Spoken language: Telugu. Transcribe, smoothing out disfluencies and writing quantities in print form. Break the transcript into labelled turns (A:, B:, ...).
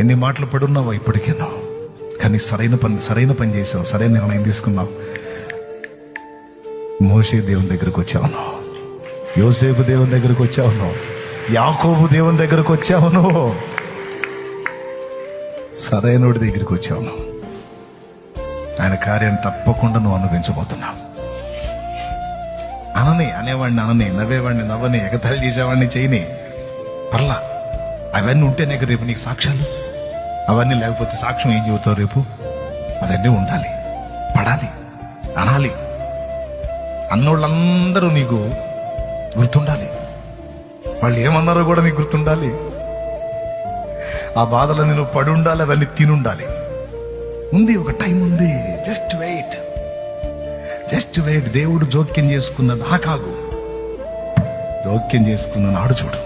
A: ఎన్ని మాటలు పడున్నావో ఇప్పటికేనో, కానీ సరైన పని చేసావు, సరైన నిర్ణయం తీసుకున్నావు. మోషే దేవుని దగ్గరకు వచ్చావును, యోసేపు దేవుని దగ్గరకు వచ్చావును, యాకోబు దేవుని దగ్గరకు వచ్చావును, సరైనోడి దగ్గరికి వచ్చావును. ఆయన కార్యాన్ని తప్పకుండా నువ్వు అనుభవించబోతున్నావు. అనేవాడిని నవ్వేవాడిని నవ్వని, ఎగతాళి చేసేవాడిని చేయని, పర్లా. అవన్నీ ఉంటేనే రేపు నీకు సాక్ష్యాలు. అవన్నీ లేకపోతే సాక్ష్యం ఏం చెబుతావు రేపు? అవన్నీ ఉండాలి, పడాలి, అనాలి. అన్నోళ్ళందరూ నీకు గుర్తుండాలి, వాళ్ళు ఏమన్నారో కూడా నీకు గుర్తుండాలి. ఆ బాధలు నువ్వు పడి ఉండాలి, అవన్నీ తినుండాలి. ఉంది, ఒక టైం ఉంది. Just wait. దేవుడు జోక్యం చేసుకున్న దాకాగు, జోక్యం చేసుకున్న నాడు చూడు.